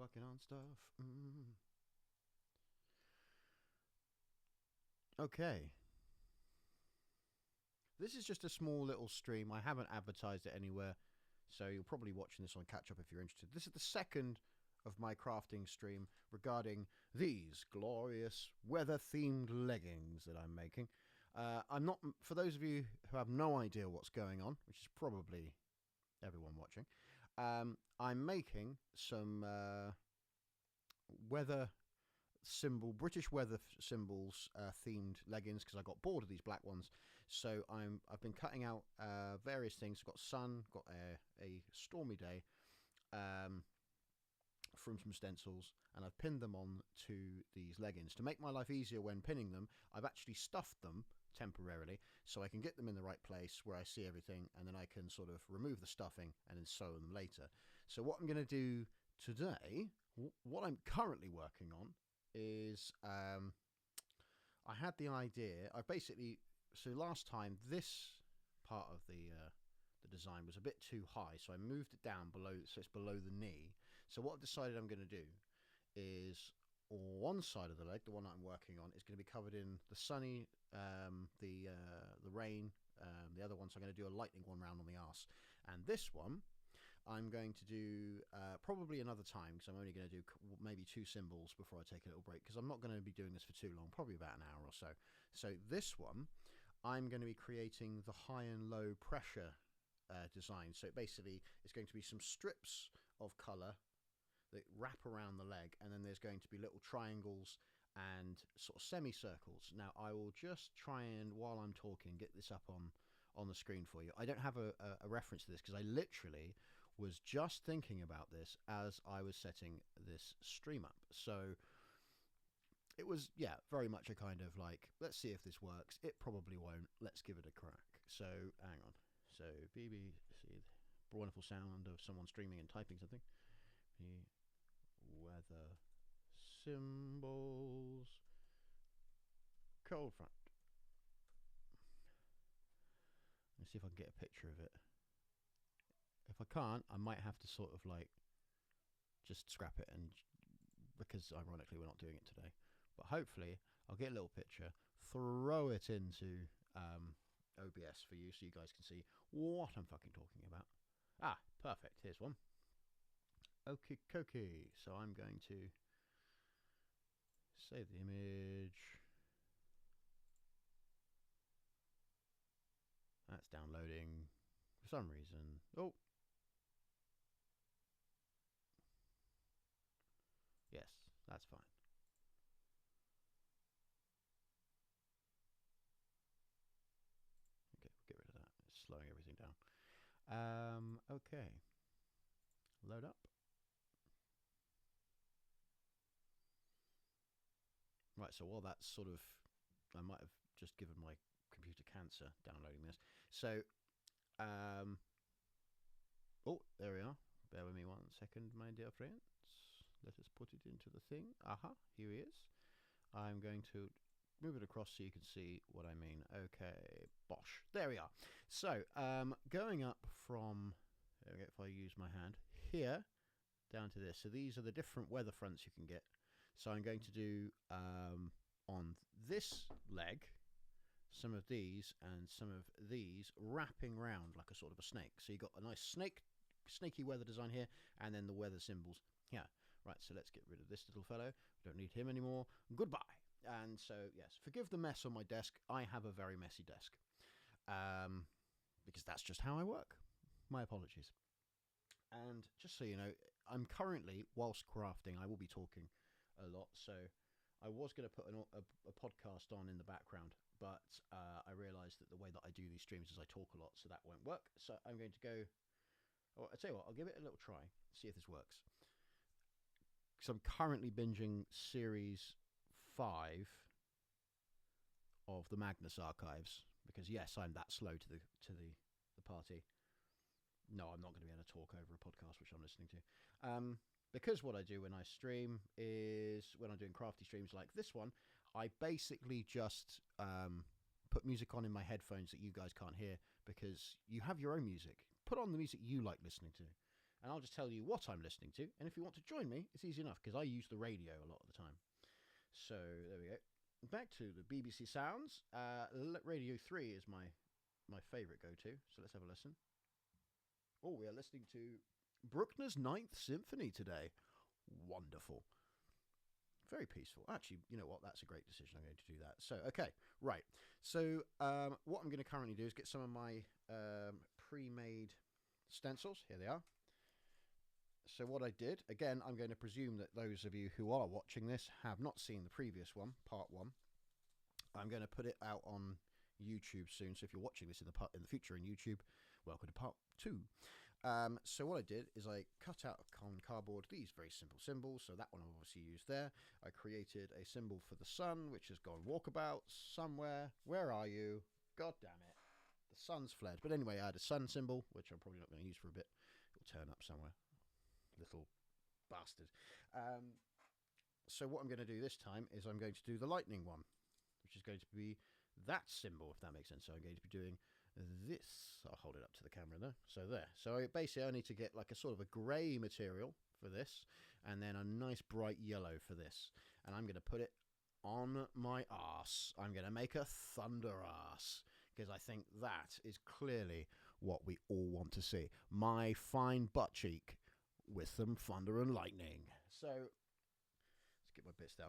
working on stuff. Okay. This is just a small little stream. I haven't advertised it anywhere, so you're probably watching this on catch up if you're interested. This is the second of my crafting stream regarding these glorious weather-themed leggings that I'm making. I'm not, for those of you who have no idea what's going on, which is probably everyone watching, I'm making some British weather symbols themed leggings because I got bored of these black ones. So I've been cutting out various things. I've got sun, got a stormy day from some stencils, and I've pinned them on to these leggings. To make my life easier when pinning them, I've actually stuffed them temporarily so I can get them in the right place where I see everything, and then I can sort of remove the stuffing and then sew them later. So what I'm going to do today, what I'm currently working on, is I had the idea. So last time this part of the design was a bit too high, so I moved it down below, so it's below the knee. So what I've decided I'm going to do is one side of the leg, the one that I'm working on, is going to be covered in the sunny, the rain. The other one, so I'm going to do a lightning one round on the arse, and this one I'm going to do probably another time, because I'm only going to do maybe 2 symbols before I take a little break, because I'm not going to be doing this for too long, probably about an hour or so. So this one, I'm going to be creating the high and low pressure design. So basically it's going to be some strips of colour that wrap around the leg, and then there's going to be little triangles and sort of semicircles. Now I will just try and, while I'm talking, get this up on the screen for you. I don't have a reference to this because I literally was just thinking about this as I was setting this stream up. So it was, yeah, very much a kind of like, let's see if this works. It probably won't. Let's give it a crack. So hang on. So BBC, the wonderful sound of someone streaming and typing something. The weather symbols cold front. Let's see if I can get a picture of it. If I can't, I might have to sort of like just scrap it, and because ironically we're not doing it today. But hopefully I'll get a little picture, throw it into OBS for you so you guys can see what I'm fucking talking about. Ah, perfect. Here's one. Okay. So I'm going to save the image. That's downloading for some reason. Oh. Yes, that's fine. Okay, we'll get rid of that. It's slowing everything down. Okay. Load up. Right, so while that's sort of, I might have just given my computer cancer downloading this. So, oh, there we are. Bear with me 1 second, my dear friends. Let us put it into the thing. Aha, here he is. I'm going to move it across so you can see what I mean. Okay, bosh. There we are. So, going up from, there we go, if I use my hand, here down to this. So these are the different weather fronts you can get. So I'm going to do on this leg some of these and some of these wrapping round like a sort of a snake. So you've got a nice snaky weather design here, and then the weather symbols here. Right, so let's get rid of this little fellow. We don't need him anymore. Goodbye. And so, yes, forgive the mess on my desk. I have a very messy desk because that's just how I work. My apologies. And just so you know, I'm currently, whilst crafting, I will be talking a lot. So I was going to put a podcast on in the background, but I realised that the way that I do these streams is I talk a lot, so that won't work. So I'm going to go, I'll tell you what, I'll give it a little try, see if this works. Because I'm currently binging series 5 of the Magnus archives, because yes, I'm that slow to the party. No, I'm not going to be able to talk over a podcast which I'm listening to. Because what I do when I stream is, when I'm doing crafty streams like this one, I basically just put music on in my headphones that you guys can't hear, because you have your own music. Put on the music you like listening to. and I'll just tell you what I'm listening to. And if you want to join me, it's easy enough because I use the radio a lot of the time. So there we go. Back to the BBC Sounds. Radio 3 is my favourite go-to. So let's have a listen. Oh, we are listening to Bruckner's Ninth Symphony today. Wonderful. Very peaceful. Actually, you know what? That's a great decision. I'm going to do that. So, okay, right. So, what I'm going to currently do is get some of my pre-made stencils. Here they are. So what I did, again, I'm going to presume that those of you who are watching this have not seen the previous one, part 1. I'm going to put it out on YouTube soon. So if you're watching this in the future in YouTube, welcome to part 2. So what I did is I cut out on cardboard these very simple symbols. So that one I've obviously used there. I created a symbol for the sun, which has gone walkabout somewhere. Where are you? God damn it. The sun's fled. But anyway, I had a sun symbol, which I'm probably not going to use for a bit. It'll turn up somewhere. Little bastard. So what I'm going to do this time is I'm going to do the lightning one, which is going to be that symbol, if that makes sense. So I'm going to be doing this. I'll hold it up to the camera there. So there. So basically I need to get like a sort of a grey material for this, and then a nice bright yellow for this. And I'm going to put it on my arse. I'm going to make a thunder arse, because I think that is clearly what we all want to see. My fine butt cheek with some thunder and lightning. So let's get my bits there.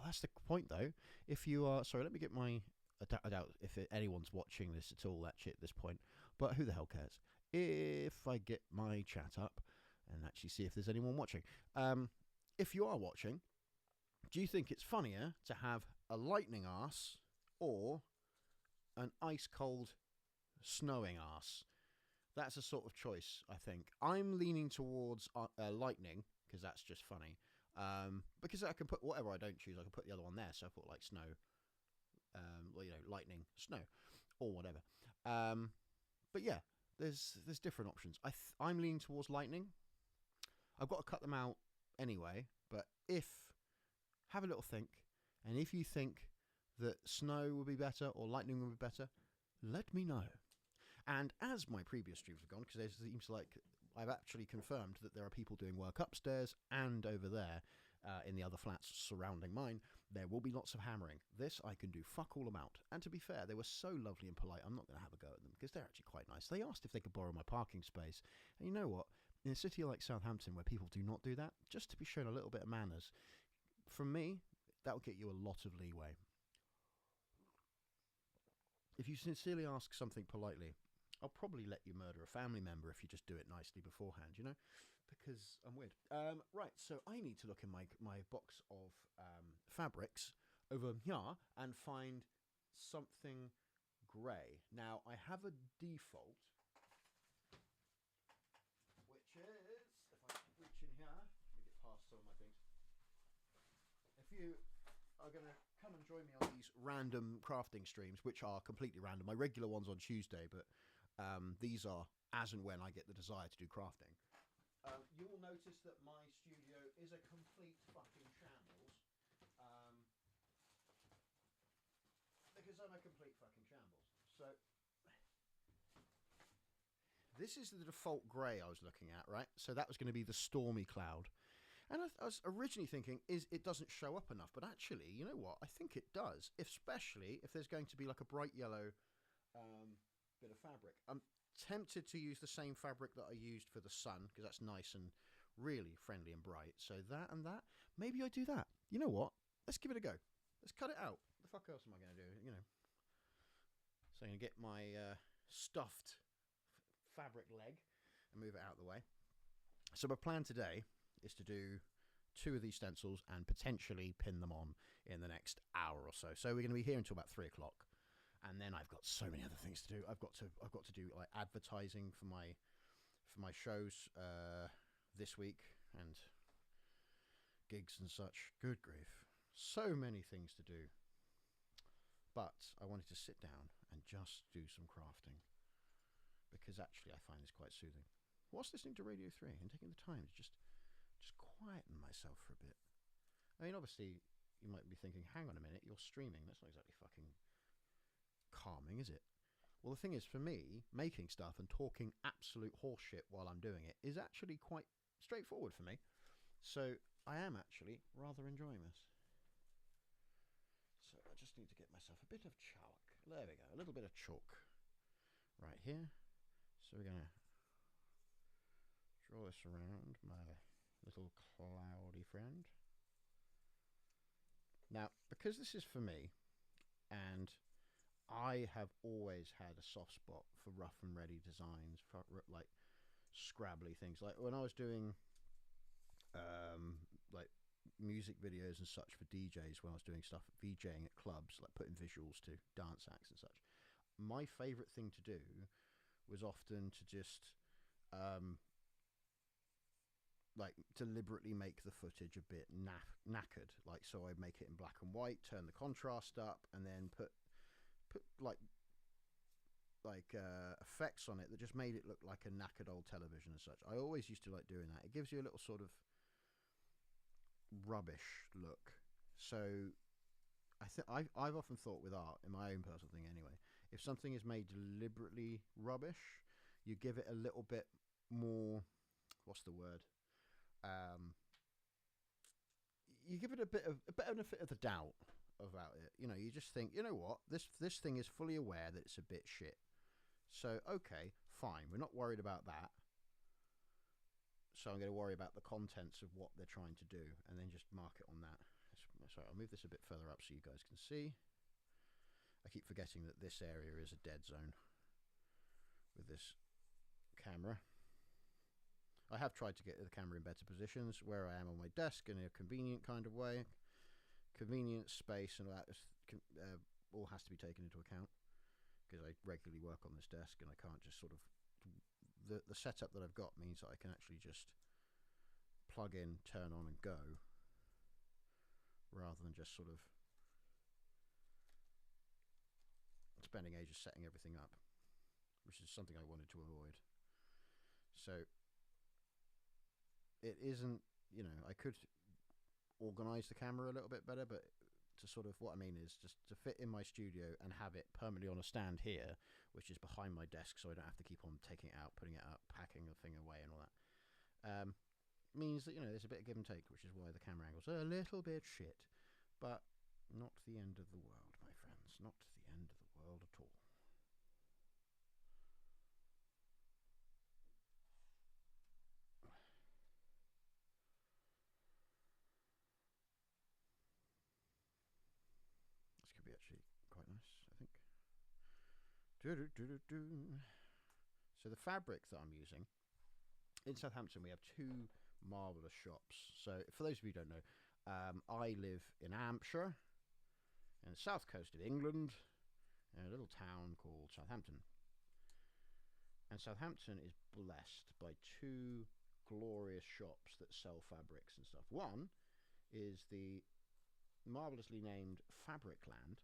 That's the point though. If you are, sorry, let me get my, I doubt if anyone's watching this at all actually at this point, but who the hell cares? If I get my chat up and actually see if there's anyone watching. If you are watching, do you think it's funnier to have a lightning arse or an ice cold snowing arse? That's a sort of choice, I think. I'm leaning towards lightning, because that's just funny. Because I can put whatever I don't choose, I can put the other one there. So I put like snow, well, you know, lightning, snow, or whatever. But yeah, there's different options. I'm leaning towards lightning. I've got to cut them out anyway. But have a little think, and if you think that snow would be better or lightning would be better, let me know. And as my previous streams have gone, because it seems like I've actually confirmed that there are people doing work upstairs and over there in the other flats surrounding mine, there will be lots of hammering. This I can do fuck all about. And to be fair, they were so lovely and polite, I'm not going to have a go at them, because they're actually quite nice. They asked if they could borrow my parking space. And you know what? In a city like Southampton, where people do not do that, just to be shown a little bit of manners, from me, that will get you a lot of leeway. If you sincerely ask something politely, I'll probably let you murder a family member if you just do it nicely beforehand, you know, because I'm weird. Right, so I need to look in my box of fabrics over here and find something grey. Now, I have a default, which is, if I reach in here, let me get past some of my things. If you are going to come and join me on these random crafting streams, which are completely random, my regular one's on Tuesday, but these are as and when I get the desire to do crafting. You will notice that my studio is a complete fucking shambles. Because I'm a complete fucking shambles. So, this is the default grey I was looking at, right? So that was going to be the stormy cloud. And I was originally thinking, it doesn't show up enough. But actually, you know what? I think it does. Especially if there's going to be like a bright yellow bit of fabric. I'm tempted to use the same fabric that I used for the sun, because that's nice and really friendly and bright. So that and that, maybe I do that. You know what? Let's give it a go. Let's cut it out. The fuck else am I going to do? You know. So I'm going to get my stuffed fabric leg and move it out of the way. So my plan today is to do 2 of these stencils and potentially pin them on in the next hour or so. So we're going to be here until about 3 o'clock. And then I've got so many other things to do. I've got to do like advertising for my shows this week and gigs and such. Good grief, so many things to do. But I wanted to sit down and just do some crafting, because actually I find this quite soothing. Whilst listening to Radio 3 and taking the time to just quieten myself for a bit. I mean, obviously you might be thinking, hang on a minute, you're streaming. That's not exactly fucking calming, is it? Well, the thing is, for me, making stuff and talking absolute horseshit while I'm doing it is actually quite straightforward for me. So I am actually rather enjoying this. So I just need to get myself a bit of chalk. There we go, a little bit of chalk right here. So we're going to draw this around my little cloudy friend. Now, because this is for me, and I have always had a soft spot for rough and ready designs, for like scrabbly things. Like when I was doing like music videos and such for DJs, when I was doing stuff VJing at clubs, like putting visuals to dance acts and such, my favourite thing to do was often to just like deliberately make the footage a bit knackered. Like, so I'd make it in black and white, turn the contrast up, and then put like effects on it that just made it look like a knackered old television and such. I always used to like doing that. It gives you a little sort of rubbish look. So I've often thought with art, in my own personal thing anyway, if something is made deliberately rubbish, you give it a little bit more, what's the word, you give it a benefit of the doubt about it. You know, you just think, you know what, this thing is fully aware that it's a bit shit. So, okay, fine, we're not worried about that. So I'm going to worry about the contents of what they're trying to do, and then just mark it on that. Sorry, I'll move this a bit further up so you guys can see. I keep forgetting that this area is a dead zone with this camera. I have tried to get the camera in better positions where I am on my desk in a convenient kind of way. Convenience, space, and all that all has to be taken into account, because I regularly work on this desk and I can't just sort of... The setup that I've got means that I can actually just plug in, turn on and go, rather than just sort of spending ages setting everything up, which is something I wanted to avoid. So it isn't, you know, I could organise the camera a little bit better, but to sort of, what I mean is just to fit in my studio and have it permanently on a stand here, which is behind my desk, so I don't have to keep on taking it out, putting it up, packing the thing away and all that, means that, you know, there's a bit of give and take, which is why the camera angle's a little bit shit, but not the end of the world, my friends, not the end of the world at all. Actually quite nice, I think. So the fabric that I'm using, in Southampton we have two marvellous shops. So for those of you who don't know, I live in Hampshire, in the south coast of England, in a little town called Southampton. And Southampton is blessed by two glorious shops that sell fabrics and stuff. One is the marvellously named Fabricland,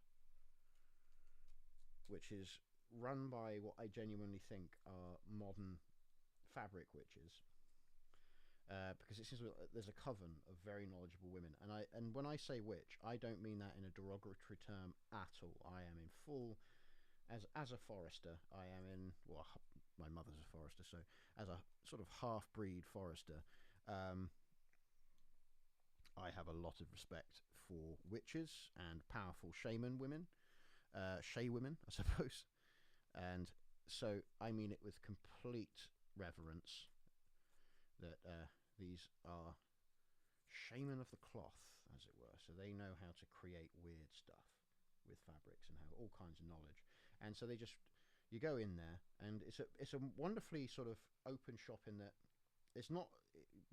which is run by what I genuinely think are modern fabric witches, because it seems there's a coven of very knowledgeable women, and when I say witch, I don't mean that in a derogatory term at all. I am in full, as a forester, I am in, well, my mother's a forester, so as a sort of half-breed forester, I have a lot of respect for witches and powerful shaman women, shay women, I suppose. And so I mean it with complete reverence that these are shaman of the cloth, as it were. So they know how to create weird stuff with fabrics and have all kinds of knowledge. And so they just, you go in there, and it's a wonderfully sort of open shop in that it's not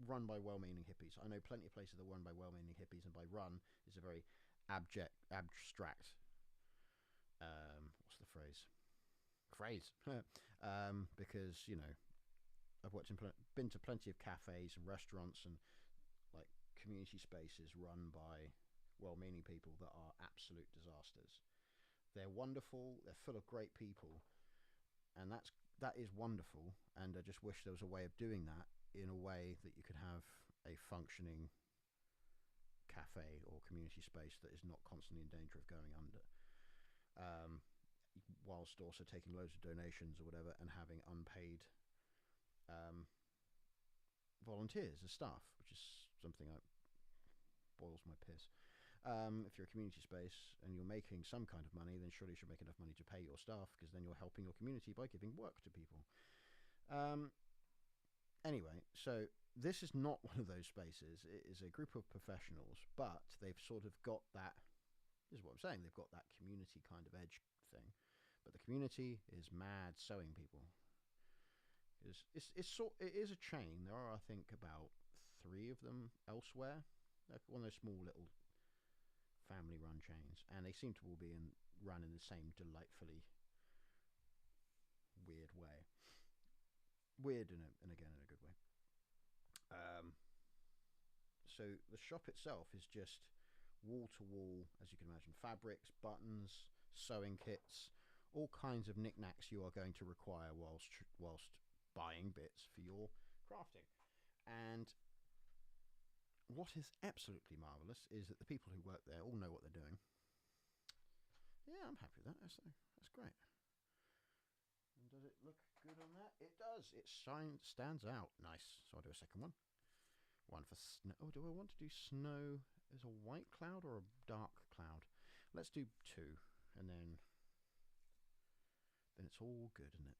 run by well-meaning hippies. I know plenty of places that are run by well-meaning hippies, and by run is a very abstract, what's the phrase? Because, you know, I've been to plenty of cafes and restaurants and like community spaces run by well-meaning people that are absolute disasters. They're wonderful, they're full of great people, and that is wonderful, and I just wish there was a way of doing that in a way that you could have a functioning cafe or community space that is not constantly in danger of going under. whilst also taking loads of donations or whatever, and having unpaid volunteers as staff, which is something that boils my piss. If you're a community space and you're making some kind of money, then surely you should make enough money to pay your staff, because then you're helping your community by giving work to people. Anyway, so this is not one of those spaces. It is a group of professionals, but they've sort of got that, this is what I'm saying, they've got that community kind of edge thing. But the community is mad sewing people. It is a chain. There are, I think, about 3 of them elsewhere. They're one of those small little family-run chains, and they seem to all be run in the same delightfully weird way. Weird and again in a good way. So the shop itself is just wall-to-wall, as you can imagine, fabrics, buttons, sewing kits, all kinds of knickknacks you are going to require whilst buying bits for your crafting. And what is absolutely marvellous is that the people who work there all know what they're doing. Yeah, I'm happy with that. That's great. And does it look good on that? It does. It stands out. Nice. So I'll do a second one. One for snow. Oh, do I want to do snow as a white cloud or a dark cloud? Let's do 2, and then it's all good, isn't it?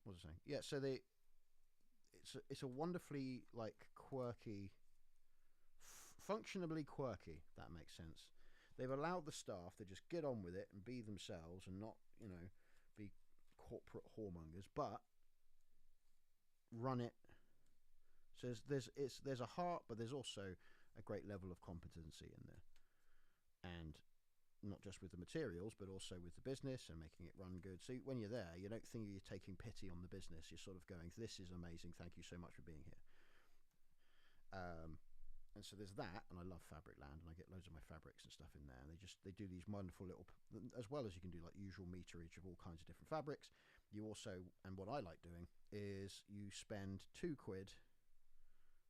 What was I saying? Yeah. So it's a wonderfully quirky, functionally quirky. If that makes sense. They've allowed the staff to just get on with it and be themselves and not, be corporate whoremongers, but run it. So there's a heart, but there's also a great level of competency in there, and not just with the materials, but also with the business and making it run good. So when you're there, you don't think you're taking pity on the business. You're sort of going, "This is amazing. Thank you so much for being here." And so there's that, and I love Fabricland, and I get loads of my fabrics and stuff in there. And they do these wonderful little, as well as you can do like usual meterage of all kinds of different fabrics. You also, and what I like doing is you spend £2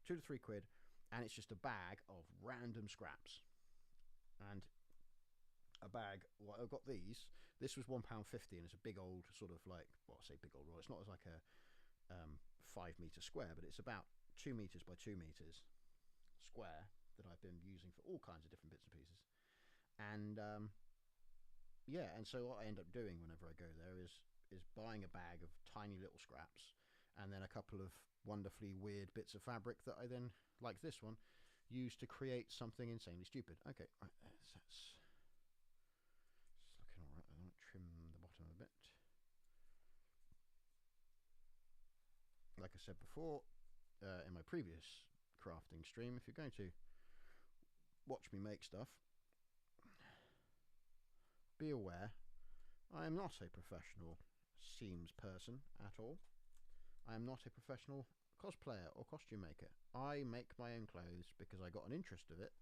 to £3, and it's just a bag of random scraps. And a bag, well, I've got these. This was £1.50, and it's a big old sort of I say big old roll. It's not as like a 5 meter square, but it's about 2 meters by 2 meters square that I've been using for all kinds of different bits and pieces. And and so what I end up doing whenever I go there is buying a bag of tiny little scraps, and then a couple of wonderfully weird bits of fabric that I then, like this one, use to create something insanely stupid. Okay, right, it's looking alright. I want to trim the bottom a bit. Like I said before, in my previous crafting stream, if you're going to watch me make stuff, be aware I am not a professional seams person at all. I am not a professional cosplayer or costume maker. I make my own clothes because I got an interest of it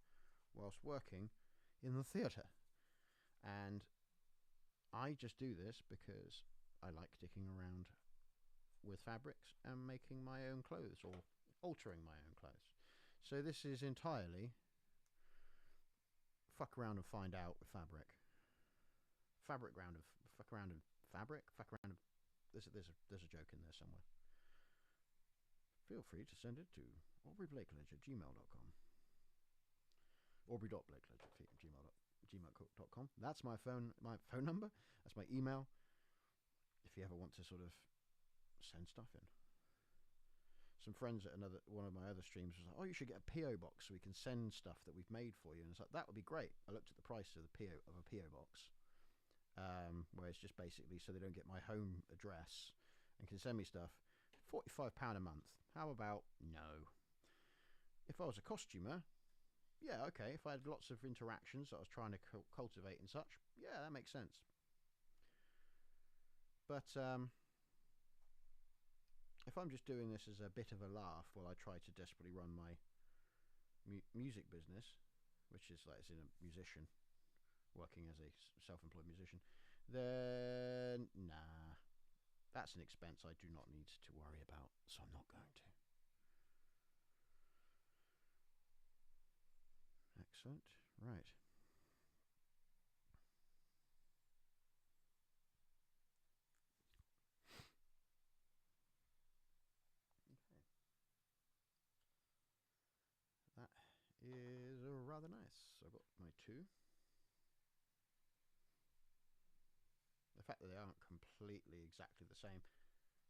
whilst working in the theatre, and I just do this because I like dicking around with fabrics and making my own clothes, or altering my own clothes. So this is entirely fuck around and find out with fabric. Fuck around and fabric. Fuck around and there's a joke in there somewhere. Feel free to send it to aubreyblakledge@gmail.com. Aubrey.blakledge@gmail.com. That's my phone number. That's my email. If you ever want to sort of send stuff in. Some friends at one of my other streams was like, "Oh, you should get a PO box so we can send stuff that we've made for you." And it's like, that would be great. I looked at the price of a PO box, where it's just basically so they don't get my home address and can send me stuff. £45 a month. How about no? If I was a costumer, yeah, okay. If I had lots of interactions that I was trying to cultivate and such, yeah, that makes sense. But if I'm just doing this as a bit of a laugh while I try to desperately run my music business, which is like as in a musician, working as a self-employed musician, then nah, that's an expense I do not need to worry about, so I'm not going to. Excellent. Right. is rather nice. I've got my 2. The fact that they aren't completely exactly the same,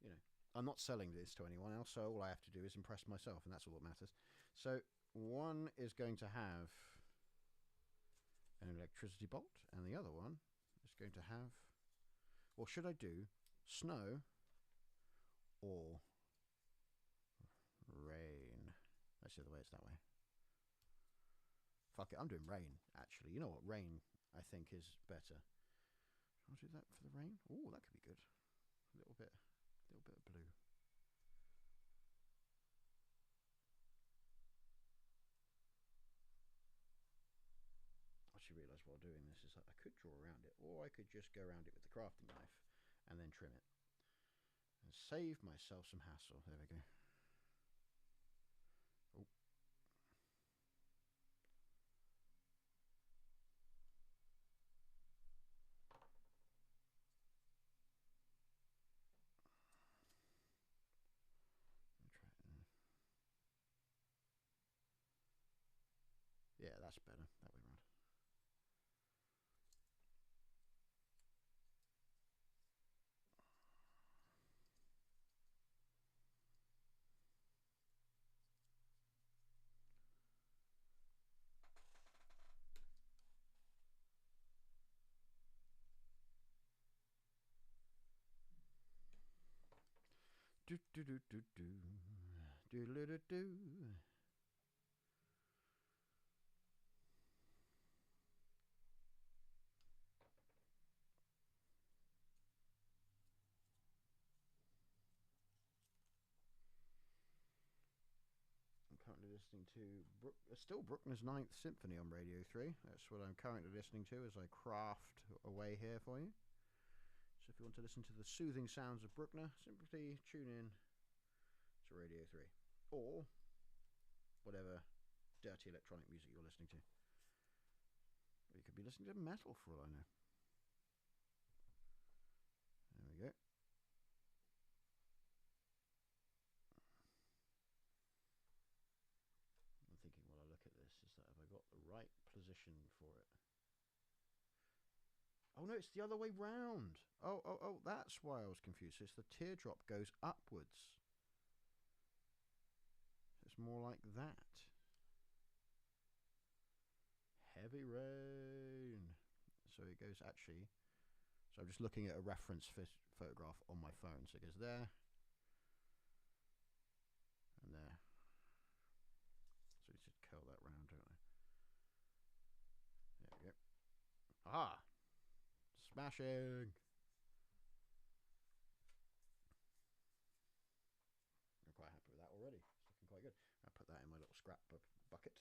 you know, I'm not selling this to anyone else, so all I have to do is impress myself, and that's all that matters. So one is going to have an electricity bolt, and the other one is going to have, or should I do snow or rain? That's the other way, it's that way. Fuck it, I'm doing rain, actually. You know what, rain, I think, is better. I'll do that for the rain. Oh, that could be good. A little bit of blue. I actually realised while doing this is that I could draw around it, or I could just go around it with the crafting knife and then trim it. And save myself some hassle. There we go. Oh. Yeah, that's better. That way around. Do do do do do do do do do. I'm currently listening to still Bruckner's Ninth Symphony on Radio 3. That's what I'm currently listening to as I craft away here for you. So if you want to listen to the soothing sounds of Bruckner, simply tune in to Radio 3. Or whatever dirty electronic music you're listening to. Or you could be listening to metal for all I know. There we go. I'm thinking while I look at this is that have I got the right position for it? Oh no, it's the other way round. Oh, that's why I was confused. It's the teardrop goes upwards. It's more like that. Heavy rain. So it goes actually. So I'm just looking at a reference photograph on my phone. So it goes there. And there. So we should curl that round, don't I? There we go. Ah! Smashing! I'm quite happy with that already. It's looking quite good. I'll put that in my little scrap bucket.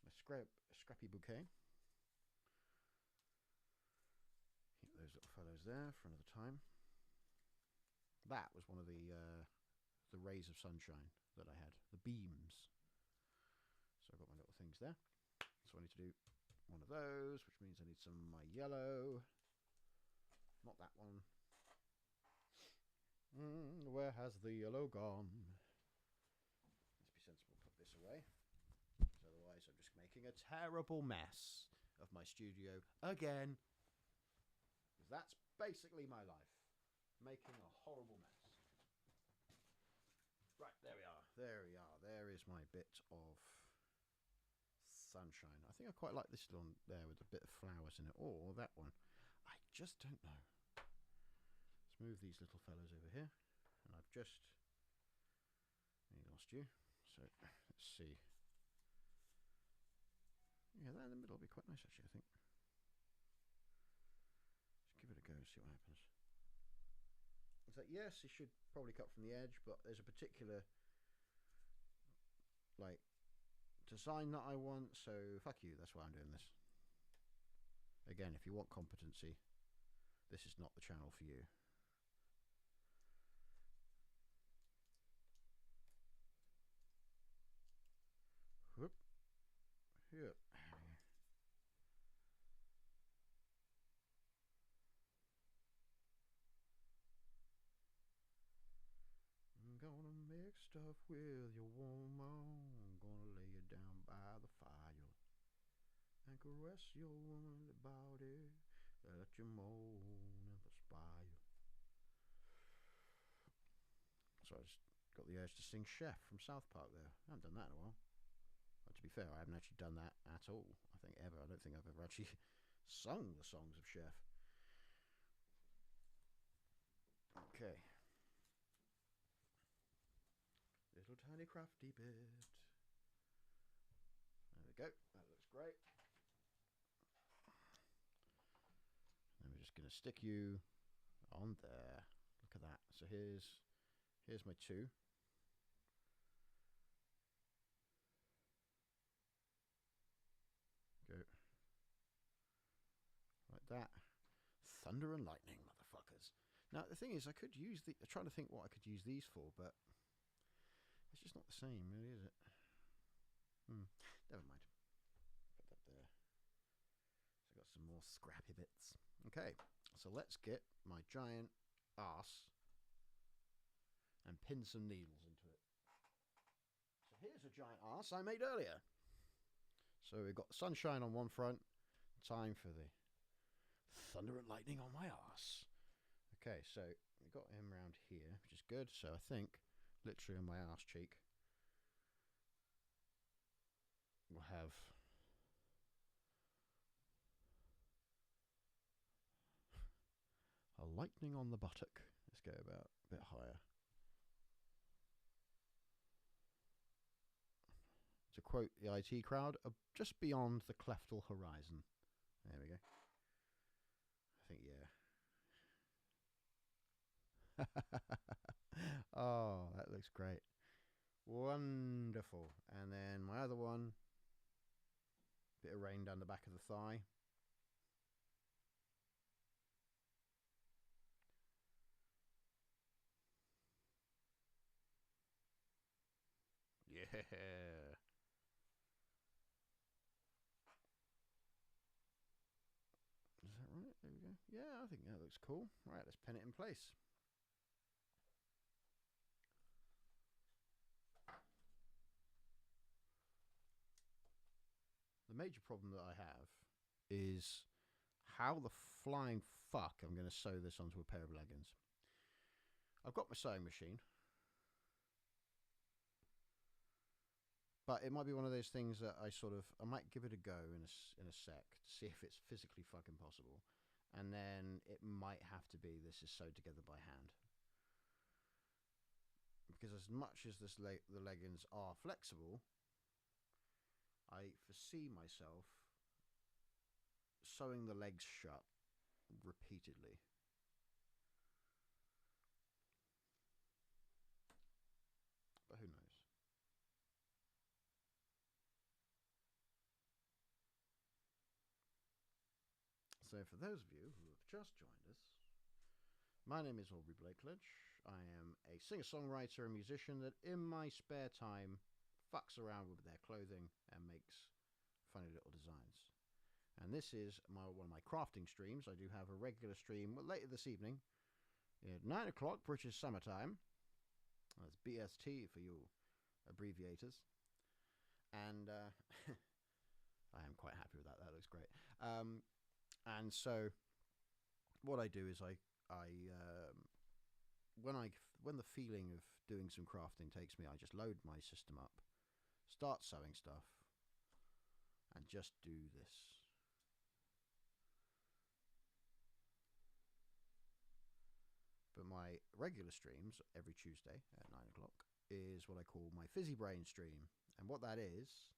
My scrappy bouquet. Keep those little fellows there for another time. That was one of the rays of sunshine that I had. The beams. So I've got my little things there. So I need to do one of those, which means I need some of my yellow. Not that one. Where has the yellow gone? Let's be sensible, put this away. Otherwise I'm just making a terrible mess of my studio again. Because that's basically my life. Making a horrible mess. Right, there we are. There we are. There is my bit of sunshine. I think I quite like this one there with a bit of flowers in it. Or that one. I just don't know. Let's move these little fellows over here. And I've just lost you. So let's see. Yeah, that in the middle will be quite nice actually, I think. Let's give it a go and see what happens. It's like, yes, it should probably cut from the edge, but there's a particular like design that I want, so fuck you, that's why I'm doing this. Again, if you want competency, this is not the channel for you. Whoop. Yep. I'm gonna make stuff with your woman. I'm gonna lay you caress your womanly body, let you moan and perspire. So I just got the urge to sing Chef from South Park there. I haven't done that in a while. But to be fair, I haven't actually done that at all, I think, ever. I don't think I've ever actually sung the songs of Chef. Okay. Little tiny crafty bit. There we go. That looks great. And we're just going to stick you on there. Look at that. So here's my two. Go. Like that. Thunder and lightning, motherfuckers. Now, the thing is, I could use the... I'm trying to think what I could use these for, but it's just not the same, really, is it? Never mind. Put that there. So I've got some more scrappy bits. Okay, so let's get my giant ass and pin some needles into it. So here's a giant ass I made earlier. So we've got sunshine on one front. Time for the thunder and lightning on my ass. Okay, so we got him round here, which is good. So I think literally on my ass cheek we'll have a lightning on the buttock. Let's go about a bit higher. To quote the IT crowd, just beyond the cleftal horizon. There we go. I think, yeah. Oh, that looks great. Wonderful. And then my other one, bit of rain down the back of the thigh. Yeah. Is that right? There we go. Yeah, I think that looks cool. Right, let's pin it in place. The major problem that I have is how the flying fuck I'm going to sew this onto a pair of leggings. I've got my sewing machine, but it might be one of those things that I might give it a go in a sec to see if it's physically fucking possible, and then it might have to be this is sewed together by hand. Because as much as the leggings are flexible, I foresee myself sewing the legs shut repeatedly. But who knows? So for those of you who have just joined us, my name is Aubrey Blakeledge. I am a singer-songwriter and musician that in my spare time fucks around with their clothing and makes funny little designs. And this is one of my crafting streams. I do have a regular stream later this evening at 9 o'clock British summertime. That's BST for you abbreviators. And I am quite happy with that. That looks great. And so what I do is when the feeling of doing some crafting takes me, I just load my system up, start sewing stuff, and just do this. But my regular streams every Tuesday at 9 o'clock is what I call my Fizzy Brain stream. And what that is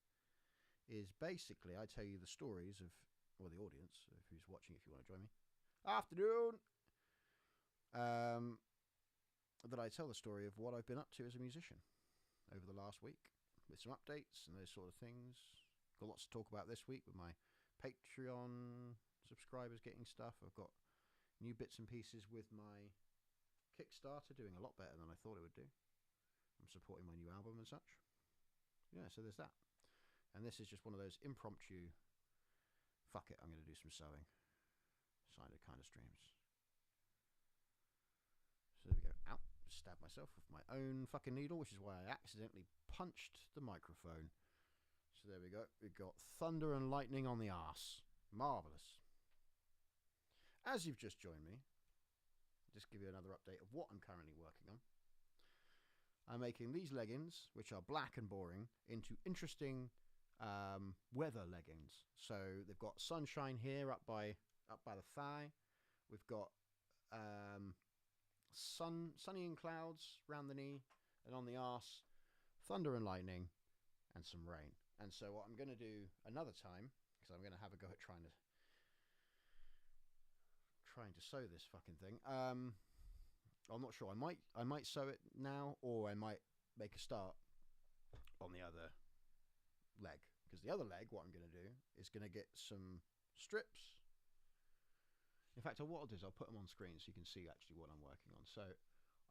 basically I tell you the stories of, or the audience, who's watching if you want to join me. Afternoon! That I tell the story of what I've been up to as a musician over the last week, with some updates and those sort of things. Got lots to talk about this week with my Patreon subscribers getting stuff. I've got new bits and pieces with my Kickstarter doing a lot better than I thought it would do. I'm supporting my new album and such. Yeah, so there's that. And this is just one of those impromptu, fuck it, I'm going to do some sewing kind of streams. So there we go. Ow. Stabbed myself with my own fucking needle, which is why I accidentally punched the microphone So there we go. We've got thunder and lightning on the arse. Marvellous. As you've just joined me, I'll just give you another update of what I'm currently working on. I'm making these leggings, which are black and boring, into interesting weather leggings. So they've got sunshine here up by the thigh. We've got sunny and clouds round the knee, and on the arse, thunder and lightning, and some rain. And so what I'm going to do another time, because I'm going to have a go at trying to sew this fucking thing. I'm not sure. I might sew it now, or I might make a start on the other leg. Because the other leg, what I'm going to do is going to get some strips. In fact, what I'll do is I'll put them on screen so you can see actually what I'm working on. So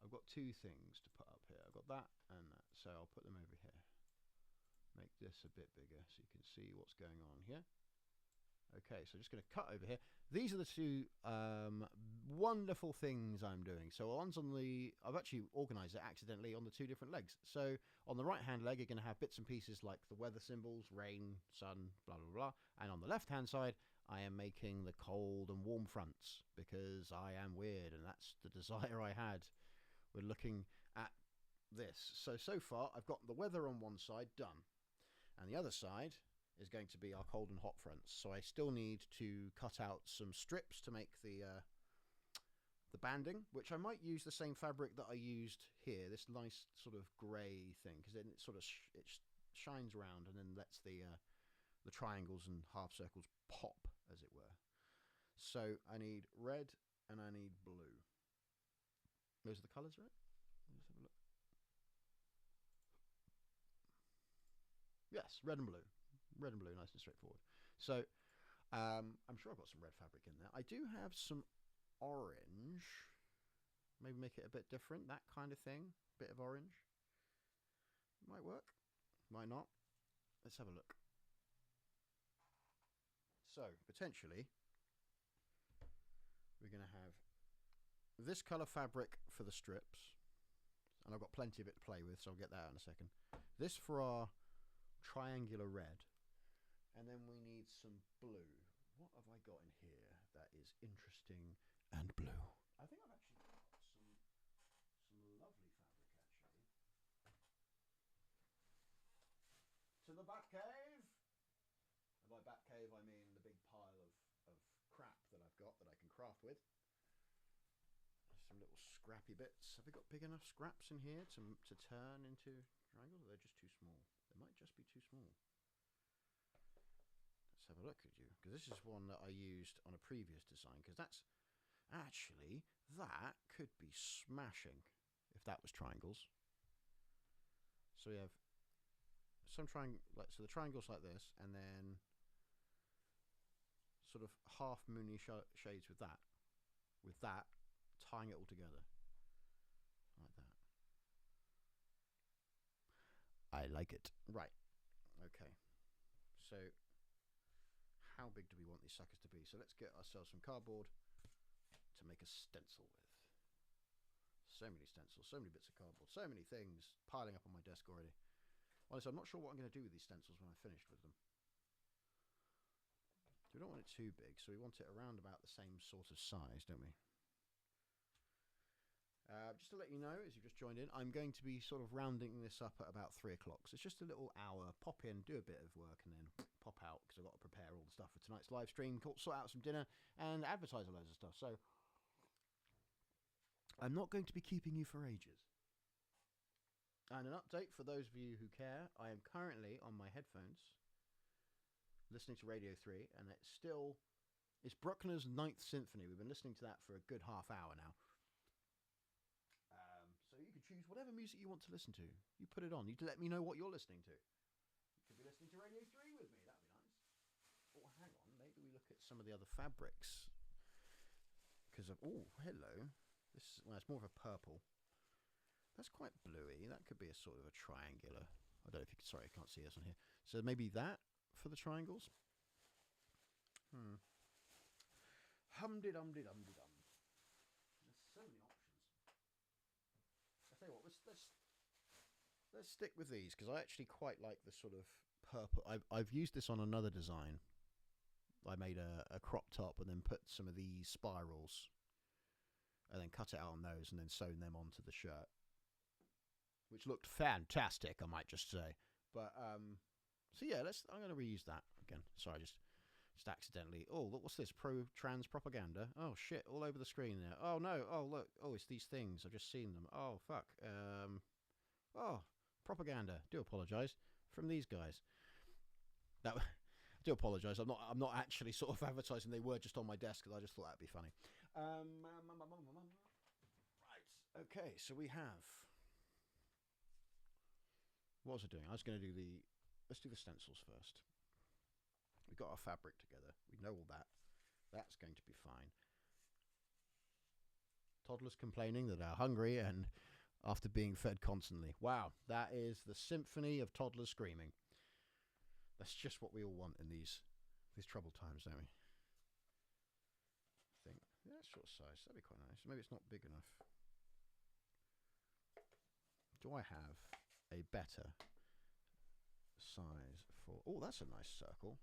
I've got two things to put up here. I've got that and that. So I'll put them over here. Make this a bit bigger so you can see what's going on here. Okay, so just going to cut over here. These are the two wonderful things I'm doing. So one's on the... I've actually organised it accidentally on the two different legs. So on the right-hand leg, you're going to have bits and pieces like the weather symbols, rain, sun, blah, blah, blah. And on the left-hand side, I am making the cold and warm fronts because I am weird, and that's the desire I had. We're looking at this. So far, I've got the weather on one side done. And the other side is going to be our cold and hot fronts. So I still need to cut out some strips to make the banding, which I might use the same fabric that I used here, this nice sort of grey thing, because then it sort of shines around and then lets the triangles and half circles pop, as it were. So I need red and I need blue. Those are the colours, right? Let's have a look. Yes, red and blue. Red and blue, nice and straightforward. So I'm sure I've got some red fabric in there. I do have some orange. Maybe make it a bit different, that kind of thing. Bit of orange. Might work. Might not. Let's have a look. So potentially we're going to have this colour fabric for the strips. And I've got plenty of it to play with, so I'll get that out in a second. This for our triangular red. And then we need some blue. What have I got in here that is interesting and blue? I think I've actually got some lovely fabric, actually. To the bat cave! And by bat cave, I mean the big pile of crap that I've got that I can craft with. Some little scrappy bits. Have we got big enough scraps in here to turn into triangles? Or they're just too small? They might just be too small. Let's have a look at you, because this is one that I used on a previous design, because that's actually, that could be smashing if that was triangles. So we have some so the triangles like this, and then sort of half moony shades with that, tying it all together like that. I like it. Right. Okay. So how big do we want these suckers to be? So let's get ourselves some cardboard to make a stencil with. So many stencils, so many bits of cardboard, so many things piling up on my desk already. Honestly, I'm not sure what I'm going to do with these stencils when I'm finished with them. We don't want it too big, so we want it around about the same sort of size, don't we? Just to let you know, as you've just joined in, I'm going to be sort of rounding this up at about 3 o'clock. So it's just a little hour. Pop in, do a bit of work, and then pop out, because I've got to prepare all the stuff for tonight's live stream, sort out some dinner, and advertise a loads of stuff. So I'm not going to be keeping you for ages. And an update for those of you who care, I am currently on my headphones listening to Radio 3, and it's Bruckner's Ninth Symphony. We've been listening to that for a good half hour now. So you can choose whatever music you want to listen to. You put it on. You let me know what you're listening to. You could be listening to Radio 3 with me. That'd be nice. Oh, hang on. Maybe we look at some of the other fabrics. Because oh, hello. It's more of a purple. That's quite bluey. That could be a sort of a triangular. I don't know if you can... Sorry, I can't see this on here. So maybe that for the triangles. Hum-de-dum-de-dum-de-dum. There's so many options. I tell you what, let's stick with these, because I actually quite like the sort of purple. I've used this on another design. I made a crop top and then put some of these spirals and then cut it out on those and then sewn them onto the shirt, which looked fantastic, I might just say. But so yeah, I'm going to reuse that again. Sorry, just accidentally. Oh, look, what's this? Pro-trans propaganda. Oh shit, all over the screen there. Oh no. Oh look. Oh, it's these things. I've just seen them. Oh fuck. Oh, propaganda. Do apologise from these guys. That. I do apologise. I'm not actually sort of advertising. They were just on my desk because I just thought that'd be funny. Right. Okay. So we have. What was I doing? I was going to do the. Let's do the stencils first. We got our fabric together. We know all that. That's going to be fine. Toddlers complaining that they're hungry and after being fed constantly. Wow, that is the symphony of toddlers screaming. That's just what we all want in these troubled times, don't we? I think, yeah, short size. That'd be quite nice. Maybe it's not big enough. Do I have a better size for... Oh, that's a nice circle.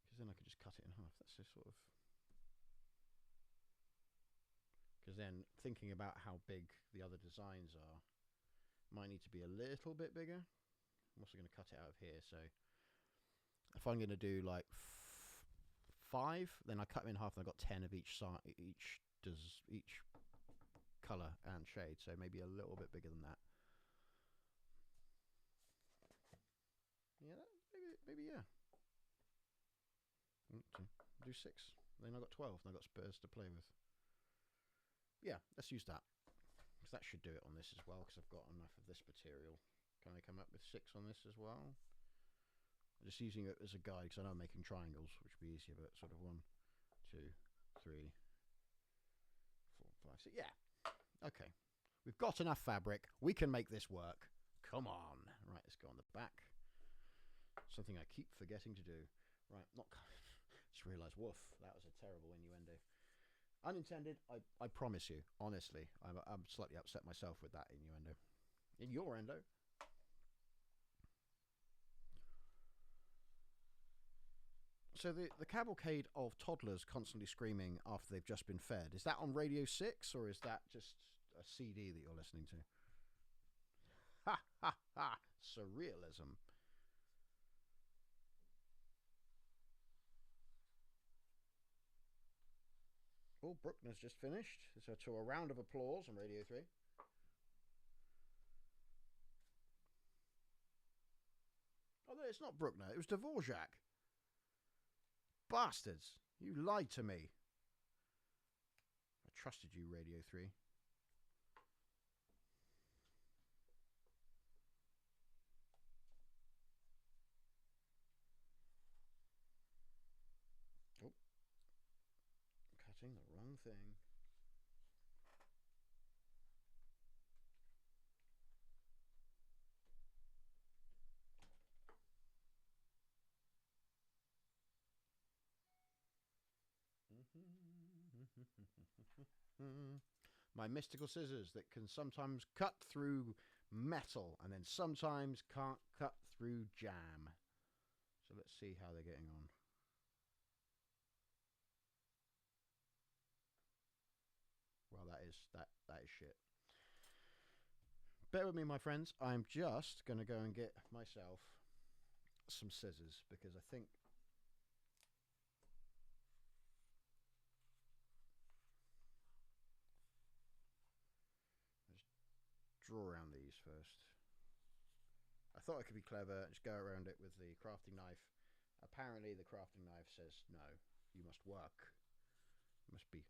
Because then I could just cut it in half. That's a sort of... Because then thinking about how big the other designs are, might need to be a little bit bigger. I'm also going to cut it out of here. So if I'm going to do like 5, then I cut them in half and I've got 10 of each side, each colour and shade. So maybe a little bit bigger than that. Yeah, maybe yeah. Do 6. Then I've got 12 and I've got spares to play with. Yeah, let's use that. Because that should do it on this as well, because I've got enough of this material. Can I come up with 6 on this as well? I'm just using it as a guide, because I know I'm making triangles, which would be easier, but sort of 1, 2, 3, 4, 5, 6. Yeah. Okay. We've got enough fabric. We can make this work. Come on. Right, let's go on the back. Something I keep forgetting to do. Right, not... Just realised, woof, that was a terrible innuendo. Unintended, I promise you, honestly. I'm slightly upset myself with that innuendo. In your endo. So the cavalcade of toddlers constantly screaming after they've just been fed, is that on Radio 6 or is that just a CD that you're listening to? Ha ha ha! Surrealism. Oh, Bruckner's just finished. So to a round of applause on Radio 3. Oh, no, it's not Bruckner. It was Dvorak. Bastards. You lied to me. I trusted you, Radio 3. Oh. Cutting the wrong thing. My mystical scissors that can sometimes cut through metal and then sometimes can't cut through jam. So let's see how they're getting on. Well, that is shit. Bear with me, my friends. I'm just going to go and get myself some scissors because I think draw around these first. I thought I could be clever, just go around it with the crafting knife. Apparently the crafting knife says no, you must work. You must be.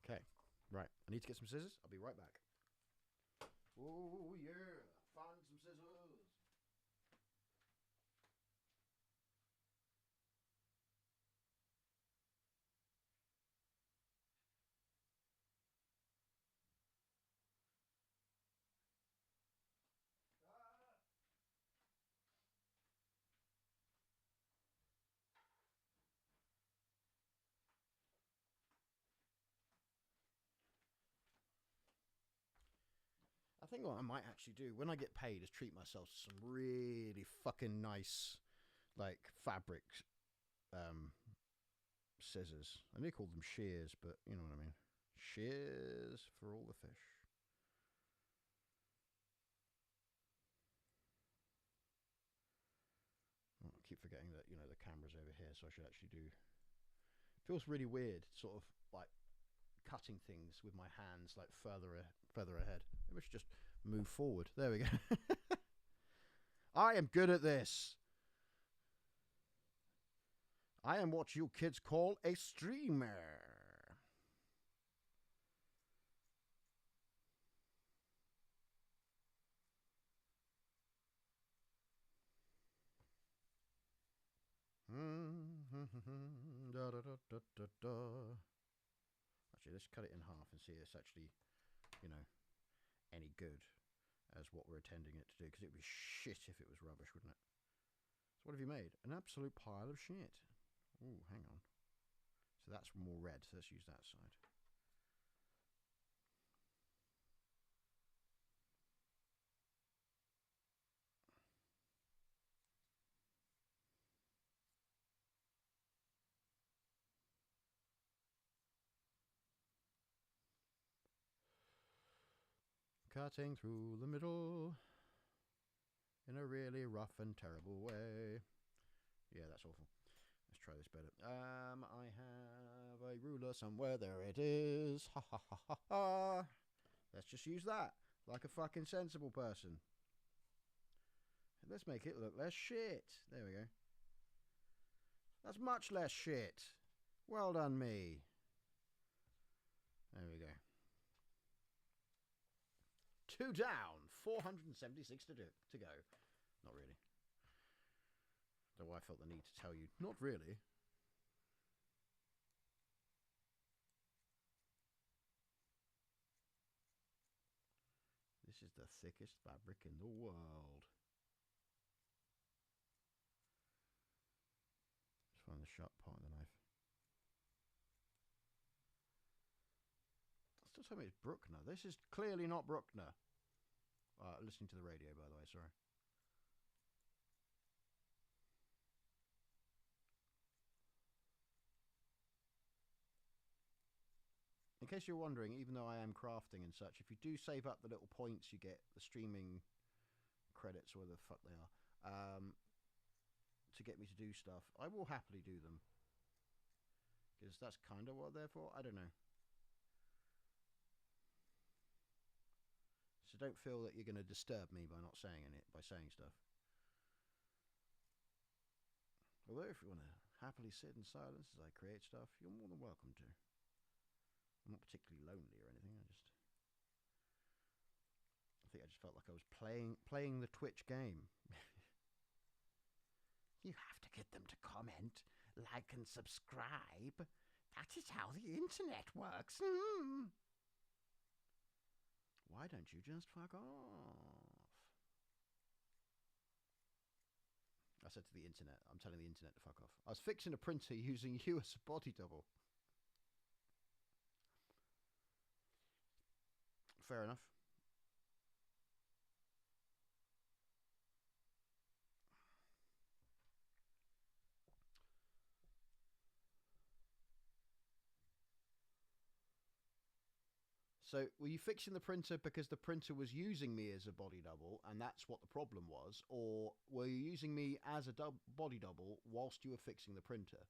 Okay, right. I need to get some scissors. I'll be right back. Oh, yeah. Find some scissors. think what I might actually do when I get paid is treat myself to some really fucking nice, like, fabric scissors. I may call them shears, but you know what I mean. Shears for all the fish. Oh, I keep forgetting that, you know, the camera's over here, so I should actually do... It feels really weird, sort of, like, cutting things with my hands, like, further ahead. Maybe I should just move forward. There we go. I am good at this. I am what you kids call a streamer. Da, da, da, da, da, da. Actually, let's cut it in half and see if it's actually, you know, any good as what we're intending it to do. Because it would be shit if it was rubbish, wouldn't it? So what have you made? An absolute pile of shit. Ooh, hang on. So that's more red, so let's use that side. Cutting through the middle in a really rough and terrible way. Yeah, that's awful. Let's try this better. I have a ruler somewhere. There it is. Ha ha ha ha ha. Let's just use that like a fucking sensible person. Let's make it look less shit. There we go. That's much less shit. Well done, me. There we go. 2 down, 476 to go. Not really. Though I felt the need to tell you, not really. This is the thickest fabric in the world. Just find the sharp part of the knife. Still telling me it's Bruckner. This is clearly not Bruckner. Listening to the radio, by the way, sorry. In case you're wondering, even though I am crafting and such, if you do save up the little points you get, the streaming credits, or whatever the fuck they are, to get me to do stuff, I will happily do them. Because that's kind of what they're for. I don't know. So don't feel that you're going to disturb me by not saying it, by saying stuff. Although if you want to happily sit in silence as I create stuff, you're more than welcome to. I'm not particularly lonely or anything. I think I just felt like I was playing the Twitch game. You have to get them to comment, like and subscribe. That is how the internet works. Why don't you just fuck off? I said to the internet, I'm telling the internet to fuck off. I was fixing a printer using you as a body double. Fair enough. So were you fixing the printer because the printer was using me as a body double and that's what the problem was? Or were you using me as a body double whilst you were fixing the printer?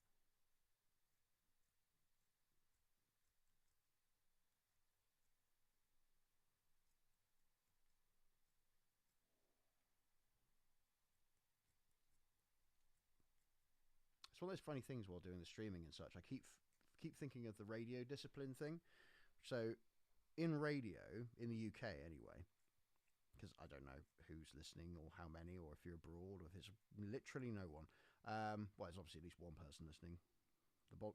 It's one of those funny things while doing the streaming and such. I keep thinking of the radio discipline thing. So in radio, in the UK anyway, because I don't know who's listening or how many, or if you're abroad, or if it's literally no one. Well, there's obviously at least one person listening.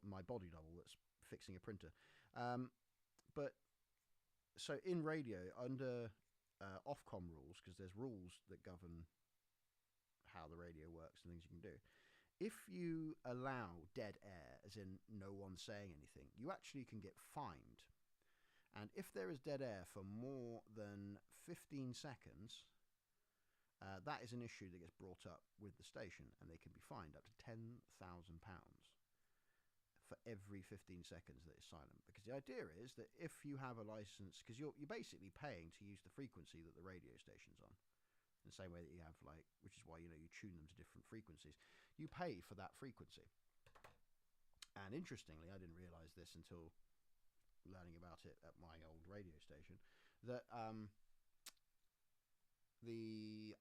My body double that's fixing a printer. But so in radio, under Ofcom rules, because there's rules that govern how the radio works and things you can do. If you allow dead air, as in no one saying anything, you actually can get fined. And if there is dead air for more than 15 seconds, that is an issue that gets brought up with the station, and they can be fined up to £10,000 for every 15 seconds that is silent. Because the idea is that if you have a license, because you're basically paying to use the frequency that the radio station's on, in the same way that you have, like, which is why, you know, you tune them to different frequencies. You pay for that frequency. And interestingly, I didn't realise this until learning about it at my old radio station, that the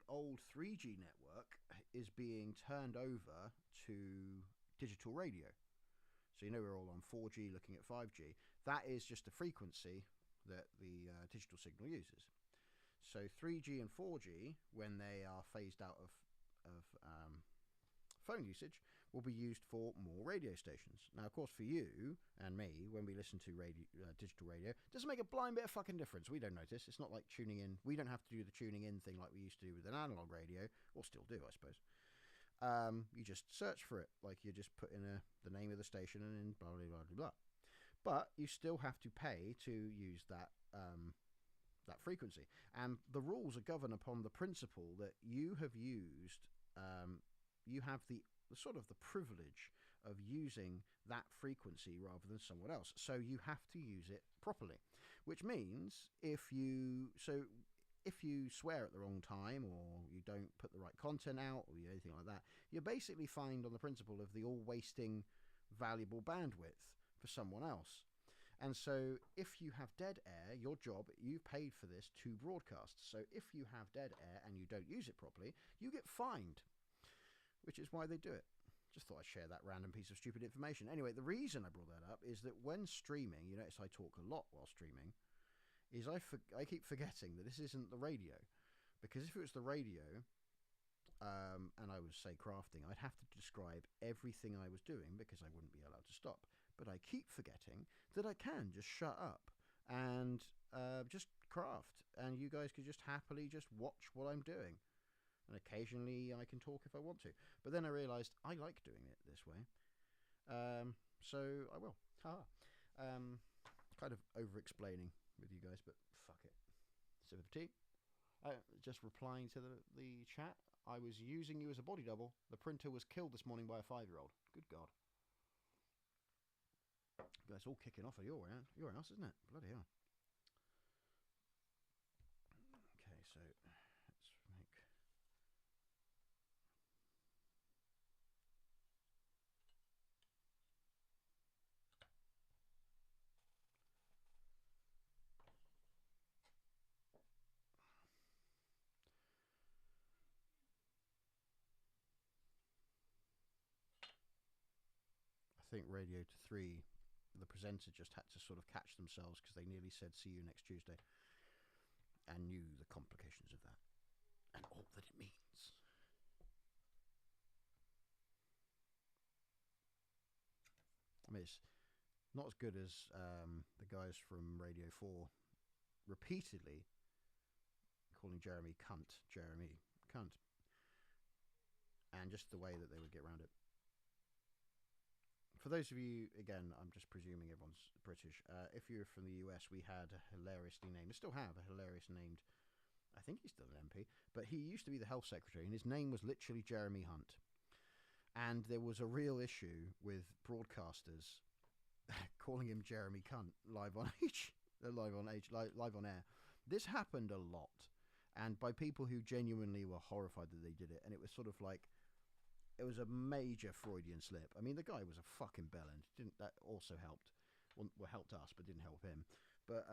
old 3G network is being turned over to digital radio. So, you know, we're all on 4G looking at 5G. That is just the frequency that the digital signal uses. So 3G and 4G, when they are phased out of phone usage, will be used for more radio stations. Now, of course, for you and me, when we listen to digital radio, it doesn't make a blind bit of fucking difference. We don't notice. It's not like tuning in. We don't have to do the tuning in thing like we used to do with an analog radio, or still do, I suppose. You just search for it, like you just put in the name of the station and in blah, blah, blah, blah, blah. But you still have to pay to use that frequency. And the rules are governed upon the principle that you have used, you have the sort of the privilege of using that frequency rather than someone else. So you have to use it properly, which means if you swear at the wrong time, or you don't put the right content out, or anything like that, you're basically fined on the principle of the all wasting valuable bandwidth for someone else. And so if you have dead air, your job, you've paid for this to broadcast. So if you have dead air and you don't use it properly, you get fined, which is why they do it. Just thought I'd share that random piece of stupid information. Anyway, the reason I brought that up is that when streaming, you notice I talk a lot while streaming, is I keep forgetting that this isn't the radio. Because if it was the radio, and I was, say, crafting, I'd have to describe everything I was doing because I wouldn't be allowed to stop. But I keep forgetting that I can just shut up and just craft, and you guys could just happily just watch what I'm doing. And occasionally I can talk if I want to. But then I realised I like doing it this way. So I will. Kind of over-explaining with you guys, but fuck it. Sip of tea. Just replying to the chat. I was using you as a body double. The printer was killed this morning by a 5-year-old. Good God. You guys all kicking off at your house, isn't it? Bloody hell. Okay, so let's make... I think Radio to 3, the presenter just had to sort of catch themselves because they nearly said see you next Tuesday and knew the complications of that and all that it means. I mean, it's not as good as the guys from Radio 4 repeatedly calling Jeremy cunt, and just the way that they would get around it. For those of you, again, I'm just presuming everyone's British. If you're from the US, we had a hilariously named, we still have a hilarious named, I think he's still an MP, but he used to be the health secretary, and his name was literally Jeremy Hunt. And there was a real issue with broadcasters calling him Jeremy Cunt live on air. This happened a lot, and by people who genuinely were horrified that they did it, and it was sort of like, it was a major Freudian slip. I mean, the guy was a fucking bellend. That also helped? Well, helped us, but didn't help him. But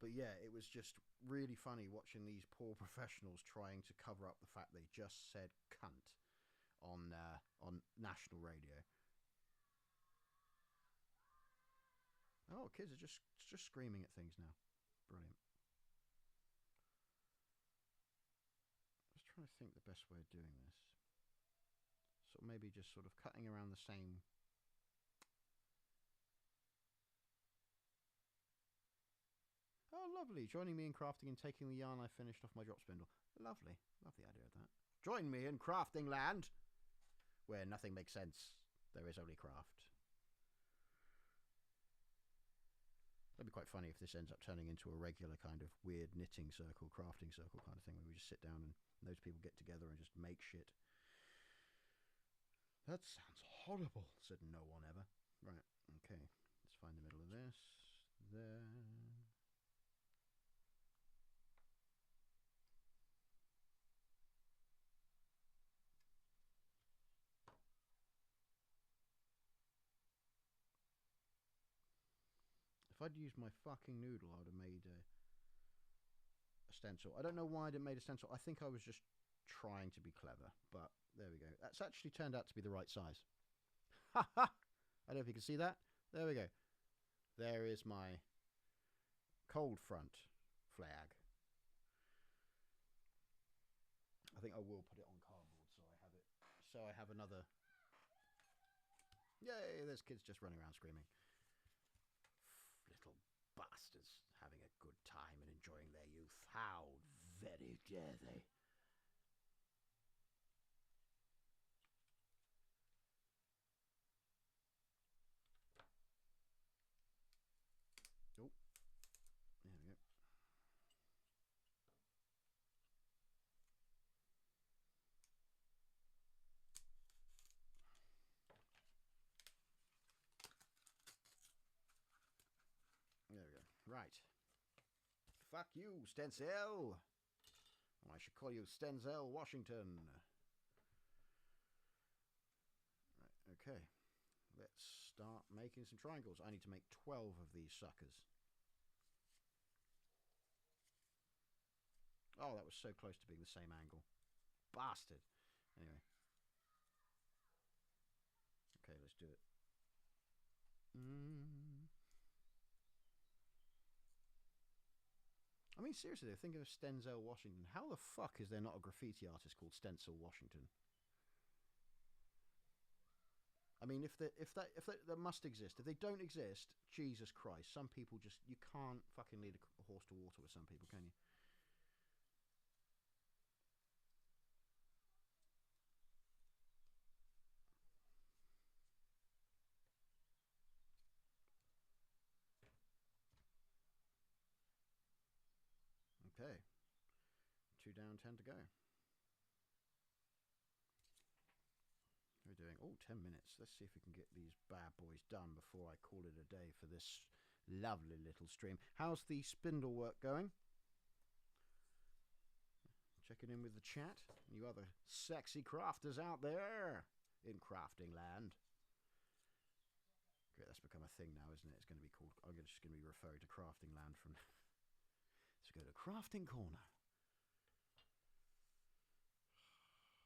yeah, it was just really funny watching these poor professionals trying to cover up the fact they just said cunt on national radio. Oh, kids are just screaming at things now. Brilliant. Just trying to think the best way of doing this. So maybe just sort of cutting around the same. Oh, lovely. Joining me in crafting and taking the yarn I finished off my drop spindle. Lovely. Love the idea of that. Join me in crafting land. where nothing makes sense. There is only craft. That'd be quite funny if this ends up turning into a regular kind of weird knitting circle, crafting circle kind of thing, where we just sit down and those people get together and just make shit. That sounds horrible, said no one ever. Right, okay. Let's find the middle of this. There. If I'd used my fucking noodle, I would have made a stencil. I don't know why I didn't make a stencil. I think I was just trying to be clever, but there we go. That's actually turned out to be the right size. Ha ha! I don't know if you can see that. There we go. There is my cold front flag. I think I will put it on cardboard so I have another. Yay, there's kids just running around screaming. Little bastards having a good time and enjoying their youth. How very dare they? Oh, there we go. There we go. Right. Fuck you, Stencil. I should call you Stenzel Washington. Right, okay. Let's start making some triangles. I need to make 12 of these suckers. Oh, that was so close to being the same angle. Bastard. Anyway. Okay, let's do it. I mean, seriously, they're thinking of Stenzel Washington. How the fuck is there not a graffiti artist called Stencil Washington? I mean, if that must exist. If they don't exist, Jesus Christ, some people just, you can't fucking lead a horse to water with some people, can you? Okay. 2 down, 10 to go. We're doing, 10 minutes. Let's see if we can get these bad boys done before I call it a day for this lovely little stream. How's the spindle work going? Checking in with the chat. You other sexy crafters out there in crafting land. Great, that's become a thing now, isn't it? It's going to be called, I'm just going to be referring to crafting land from... Let's go to crafting corner.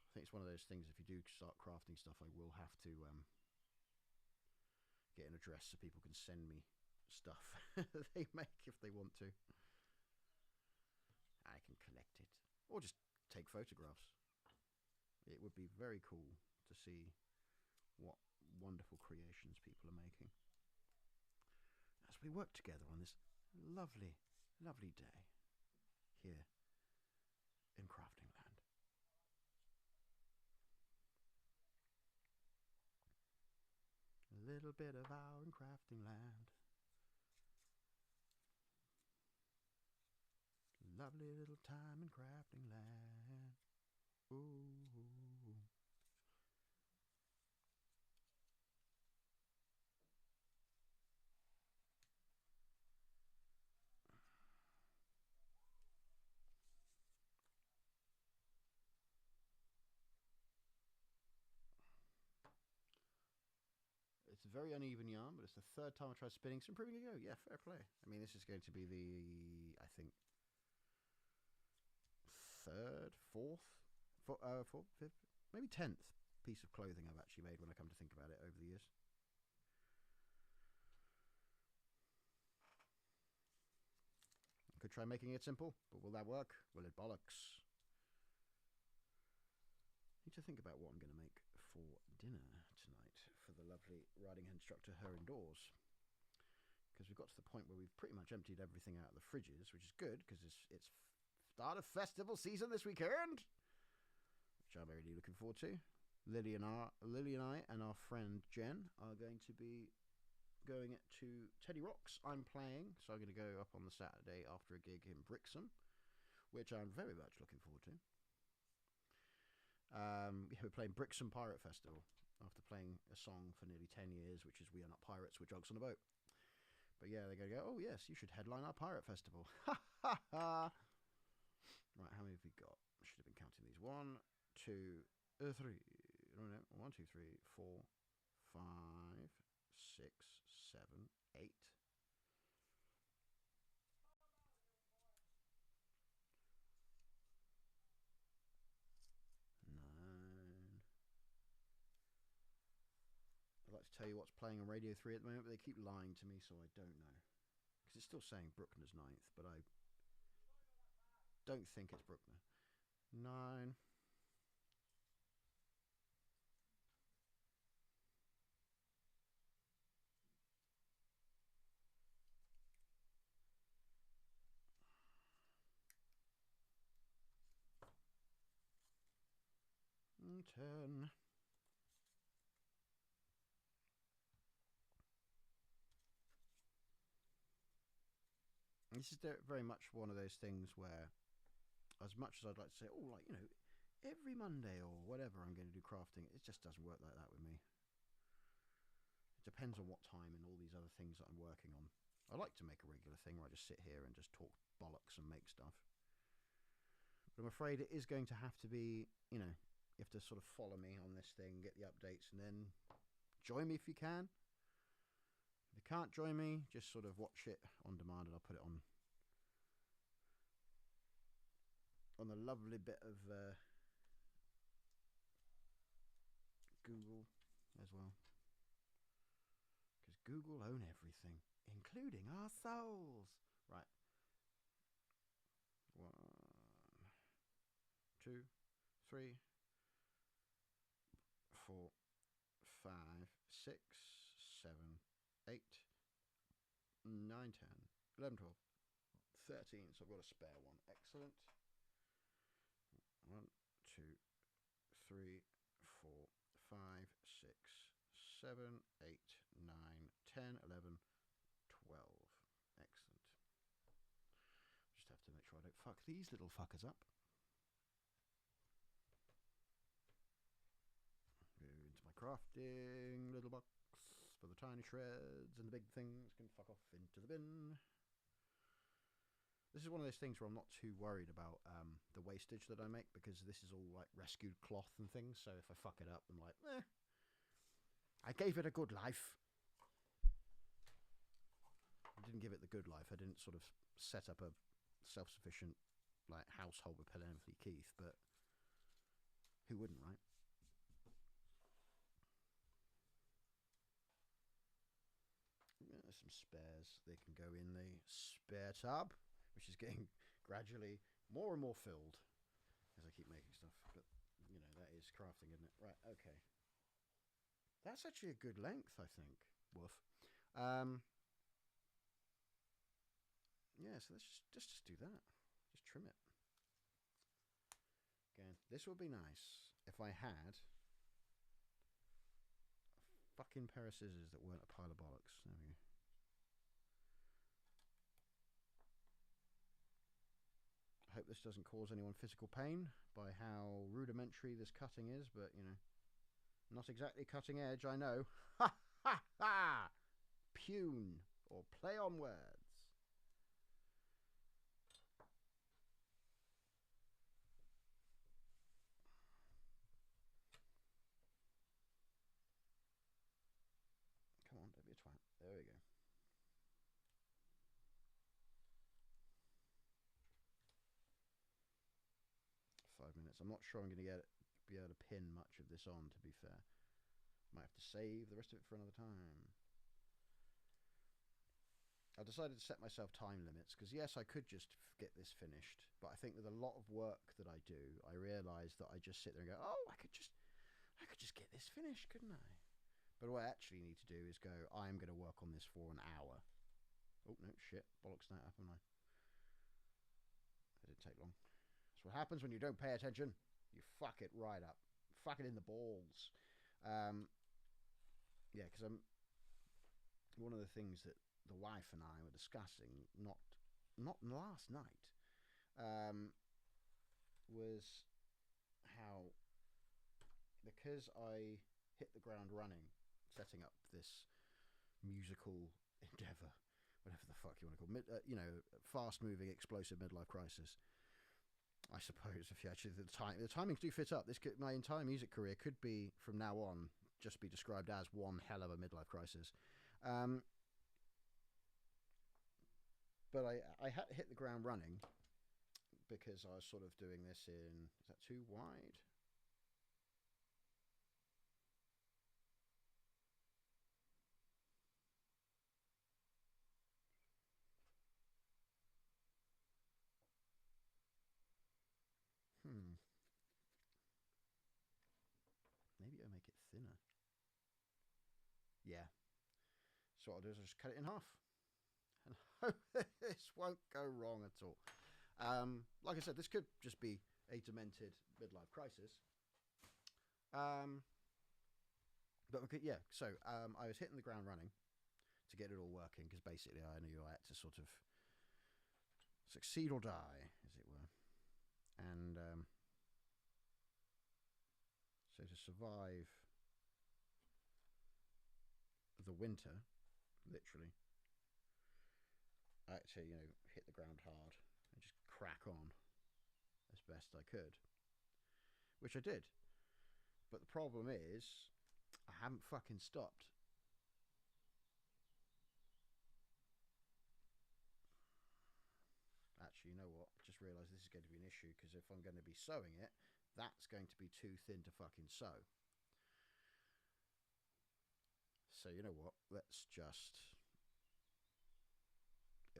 I think it's one of those things, if you do start crafting stuff, I will have to get an address so people can send me stuff they make if they want to. I can collect it. Or just take photographs. It would be very cool to see what wonderful creations people are making. As we work together on this lovely, lovely day here in crafting land. A little bit of our in crafting land. Lovely little time in crafting land. Ooh. It's a very uneven yarn, but it's the 3rd time I tried spinning. It's improving a go. Yeah, fair play. I mean, this is going to be the, I think, 3rd, 4th, 4th, 5th, maybe 10th piece of clothing I've actually made when I come to think about it over the years. I could try making it simple, but will that work? Will it bollocks? Need to think about what I'm going to make for dinner tonight for the lovely riding instructor her indoors, because we've got to the point where we've pretty much emptied everything out of the fridges, which is good because it's start of festival season this weekend, which I'm really looking forward to. Lily and I and our friend Jen are going to be going to Teddy Rocks. I'm playing, so I'm going to go up on the Saturday after a gig in Brixham, which I'm very much looking forward to. We're playing Brixham Pirate Festival after playing a song for nearly 10 years, which is We Are Not Pirates, We're Drugs on a Boat. But yeah, they're going to go, oh yes, you should headline our pirate festival. Ha ha ha! Right, how many have we got? I should have been counting these. 1, 2, 3. No, 1, 2, 3, 4, 5, 6, 7, 8. 9. I'd like to tell you what's playing on Radio 3 at the moment, but they keep lying to me, so I don't know. Because it's still saying Bruckner's 9th, but I don't think it's Bruckner. 9. 10. This is very much one of those things where, as much as I'd like to say, oh, like, you know, every Monday or whatever I'm going to do crafting, it just doesn't work like that with me. It depends on what time and all these other things that I'm working on. I like to make a regular thing where I just sit here and just talk bollocks and make stuff. But I'm afraid it is going to have to be, you know, you have to sort of follow me on this thing, get the updates, and then join me if you can. If you can't join me, just sort of watch it on demand, and I'll put it on the lovely bit of Google as well. Because Google own everything, including our souls. Right. 1, 2, 3, 4, 5, 6, 7, 8, 9, 10, 11, 12, 13. So I've got a spare one. Excellent. 1, 2, 3, 4, 5, 6, 7, 8, 9, 10, 11, 12. Excellent. Just have to make sure I don't fuck these little fuckers up. Go into my crafting little box for the tiny shreds, and the big things can fuck off into the bin. This is one of those things where I'm not too worried about the wastage that I make, because this is all like rescued cloth and things, so if I fuck it up, I'm like, I gave it a good life. I didn't give it the good life. I didn't sort of set up a self-sufficient like household with Penelope Keith, but who wouldn't, right? There's some spares. They can go in the spare tub, which is getting gradually more and more filled as I keep making stuff. But, you know, that is crafting, isn't it? Right, okay. That's actually a good length, I think. Woof. Yeah, so let's just do that. Just trim it. Again, this would be nice if I had a fucking pair of scissors that weren't a pile of bollocks. There we go. I hope this doesn't cause anyone physical pain by how rudimentary this cutting is, but, you know, not exactly cutting edge, I know. Ha ha ha! Pune, or play on words. Come on, don't be a twat. There we go. Minutes. I'm not sure I'm going to be able to pin much of this on, to be fair. Might have to save the rest of it for another time. I decided to set myself time limits, because yes, I could just get this finished, but I think with a lot of work that I do, I realise that I just sit there and go, oh, I could just get this finished, couldn't I? But what I actually need to do is go, I'm going to work on this for an hour. Oh, no, shit. Bollocks that up, haven't I? That didn't take long. That's what happens when you don't pay attention. You fuck it right up. fucking in the balls. Yeah, because one of the things that the wife and I were discussing, not last night, was how, because I hit the ground running setting up this musical endeavor, whatever the fuck you want to call it, fast moving explosive midlife crisis, I suppose. If you actually, the timings do fit up. My entire music career could be from now on just be described as one hell of a midlife crisis. But I had to hit the ground running because I was sort of doing this in, is that too wide? Maybe I'll make it thinner. Yeah. So what I'll do is I'll just cut it in half. And hope this won't go wrong at all. Like I said, this could just be a demented midlife crisis. But yeah, so I was hitting the ground running to get it all working, because basically I knew I had to sort of succeed or die, as it were. And so to survive the winter, literally, I had to, hit the ground hard and just crack on as best I could, which I did. But the problem is, I haven't fucking stopped. Actually, you know what? I just realised this is going to be an issue, because if I'm going to be sewing it, that's going to be too thin to fucking sew. So you know what? It'll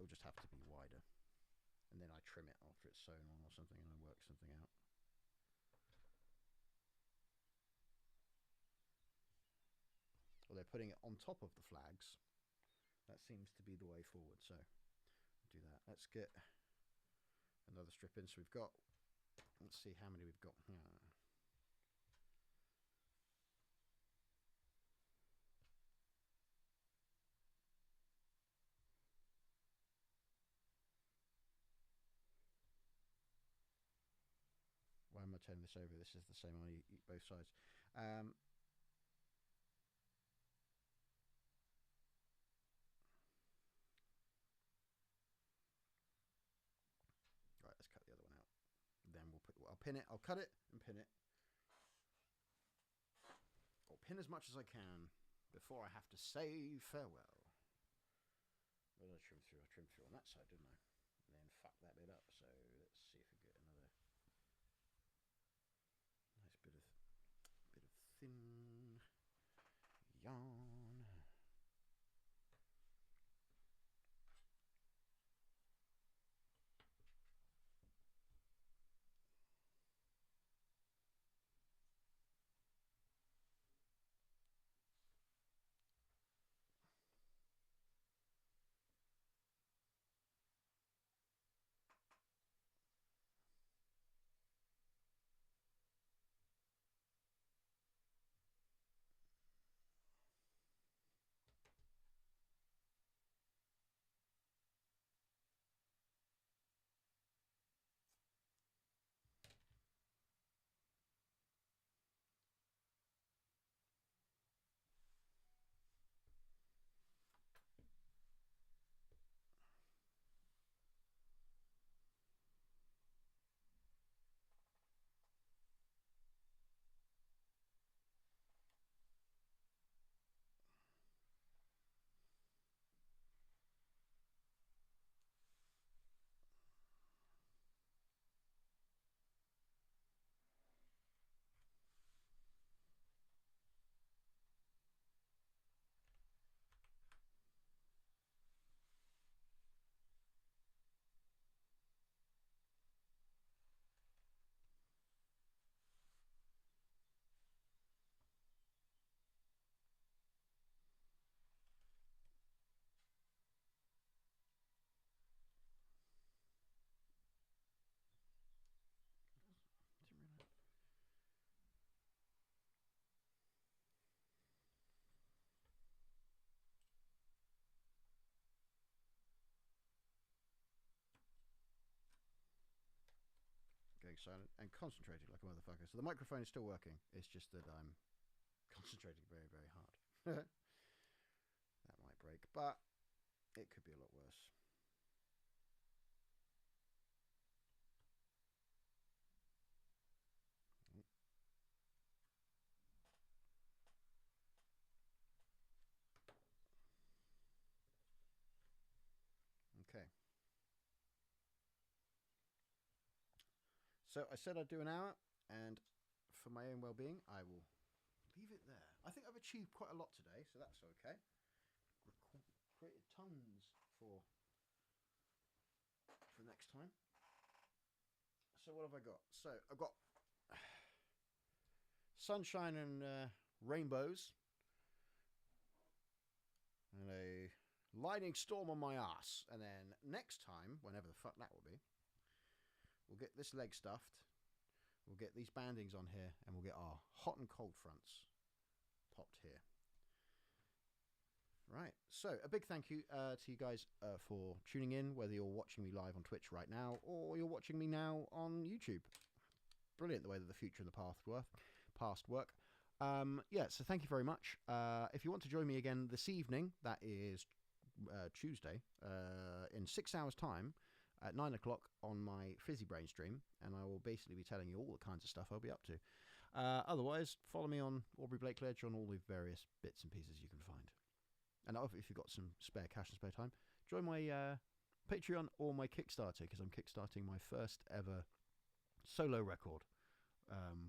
just have to be wider. And then I trim it after it's sewn on or something, and I work something out. Well, they're putting it on top of the flags. That seems to be the way forward, so I'll do that. Let's get another strip in. So let's see how many we've got here. Why am I turning this over? This is the same on both sides. Right, let's cut the other one out. Then I'll pin it. I'll cut it and pin it. I'll pin as much as I can before I have to say farewell. What did I trim through? I trimmed through on that side, didn't I? And then fuck that bit up. So let's see if we get another nice bit of thin yarn. silent and concentrating like a motherfucker. So the microphone is still working. It's just that I'm concentrating very, very hard. That might break, but it could be a lot worse. Okay. So I said I'd do an hour, and for my own well-being, I will leave it there. I think I've achieved quite a lot today, so that's okay. Created tons for next time. So what have I got? So I've got sunshine and rainbows, and a lightning storm on my ass. And then next time, whenever the fuck that will be, we'll get this leg stuffed, we'll get these bandings on here, and we'll get our hot and cold fronts popped here. Right, so a big thank you to you guys for tuning in, whether you're watching me live on Twitch right now or you're watching me now on YouTube. Brilliant the way that the future and the past work. Yeah, so thank you very much. If you want to join me again this evening, that is Tuesday, in 6 hours' time, at 9 o'clock on my Fizzy Brain stream, and I will basically be telling you all the kinds of stuff I'll be up to. Otherwise, follow me on Aubrey Blake Ledge on all the various bits and pieces you can find. And if you've got some spare cash and spare time, join my Patreon or my Kickstarter, because I'm kickstarting my first ever solo record,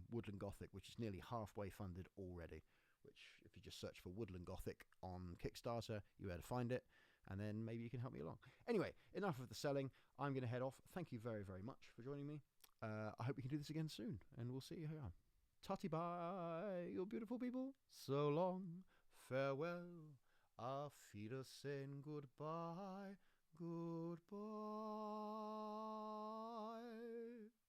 Woodland Gothic, which is nearly halfway funded already. Which, if you just search for Woodland Gothic on Kickstarter, you'll be able to find it, and then maybe you can help me along. Anyway, enough of the selling. I'm going to head off. Thank you very, very much for joining me. I hope we can do this again soon, and we'll see you here. Tutty bye, you beautiful people. So long, farewell. Auf Wiedersehen, goodbye, goodbye.